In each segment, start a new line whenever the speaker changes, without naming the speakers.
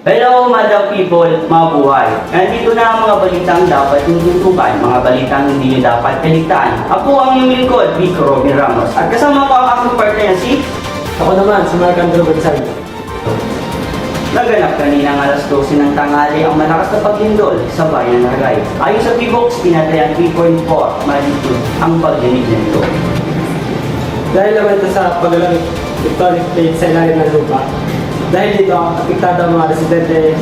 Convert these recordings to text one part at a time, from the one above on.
Hello, Madam People, mga buhay. Nandito na ang mga balitang dapat niyong tutukan, mga balitang hindi niyo dapat kaligtaan. Ako ang iyong lingkod, Vico Robin Ramos. At kasama ko ang aking partner na si...
Ako naman, si Mark Andrew Gonzalo.
Naganap kaninang alas 12 ng tanghali ang malakas na paglindol sa bayan ng Ragay. Ayon sa PBOX, tinatayang 3.4 magnitude ang pagdinig nito.
Dahil naman ito sa paglalang tectonic plate sa ilalim ng lupa, dahil dito apektado ang mga residente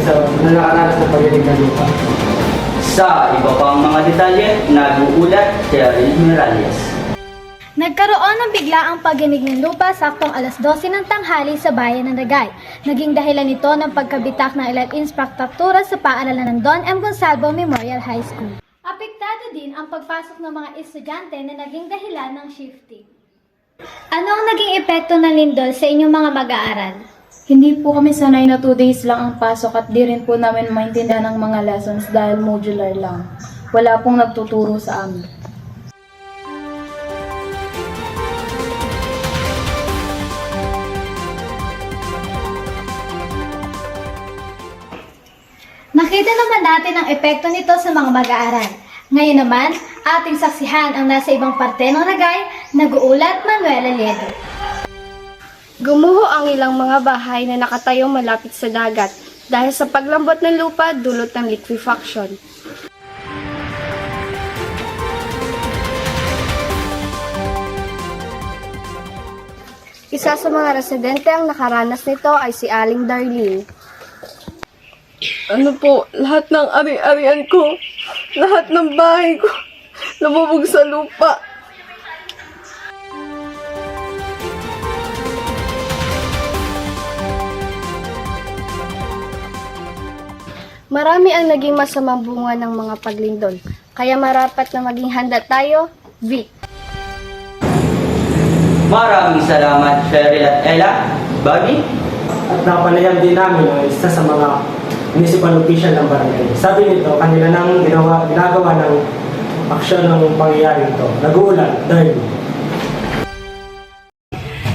na nakaranas ng pagdinig ng lupa.
Sa iba pang mga detalye, nag-uulat Cheryl Miralles.
Nagkaroon ng biglaang pagginig ng lupa saktong alas 12 ng tanghali sa bayan ng Ragay. Naging dahilan nito ng pagkabitak ng ilang infrastruktura sa paaralan ng Don M. Gonsalvo Memorial High School. Apektado din ang pagpasok ng mga estudyante na naging dahilan ng shifting. Ano ang naging epekto ng lindol sa inyong mga mag-aaral?
Hindi po kami sanay na 2 days lang ang pasok at di rin po namin maintindihan ang mga lessons dahil modular lang. Wala pong nagtuturo sa amin.
Nakita naman natin ang epekto nito sa mga mag-aaral. Ngayon naman, ating saksihan ang nasa ibang parte ng Ragay, nag-uulat Manuela Liedo.
Gumuho ang ilang mga bahay na nakatayo malapit sa dagat dahil sa paglambot ng lupa dulot ng liquefaction. Isa sa mga residente ang nakaranas nito ay si Aling Darlene.
Ano po, lahat ng ari-arian ko, lahat ng bahay ko, lumubog sa lupa.
Marami ang naging masamang bunga ng mga paglindol, kaya marapat na maging handa tayo, Vic.
Maraming salamat, Cheryl at Ella. Bobby?
At napalayag din namin ang isa sa mga municipal official ng barangay. Sabi nito, kanila nang ginagawa ng aksyon ng pangyayari ito. Nag-uulan dahil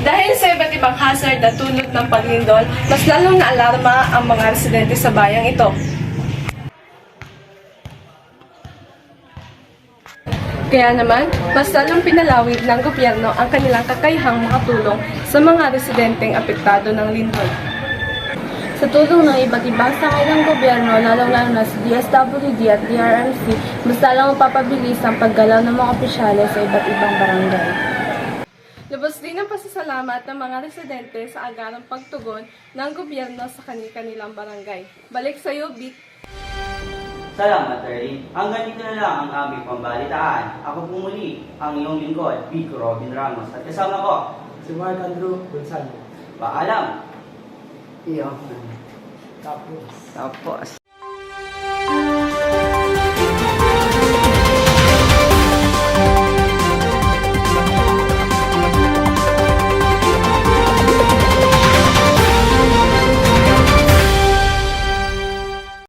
Dahil sa iba't ibang hazard na dulot ng paglindol, mas lalong naalarma ang mga residente sa bayang ito. Kaya naman, mas lalong pinalawig ng gobyerno ang kanilang kakayahang makatulong sa mga residenteng apektado ng lindol.
Sa tulong ng iba't ibang sangay ng gobyerno, lalong-lalo na sa DSWD at DRMC, mas lalong mapapabilis ang paggalaw ng mga opisyales sa iba't ibang barangay.
Lubos din ang pasasalamat ng mga residente sa agarang pagtugon ng gobyerno sa kanilang barangay. Balik sa iyo, Vic.
Salamat, Erling. Hanggang dito na lang ang aming pambalitaan. Ako po muli, ang iyong lingkod, Vico Robin Ramos. At kasama ko,
si Mark Andrew Gonzalo.
paalam.
Iyo. Tapos.
Tapos.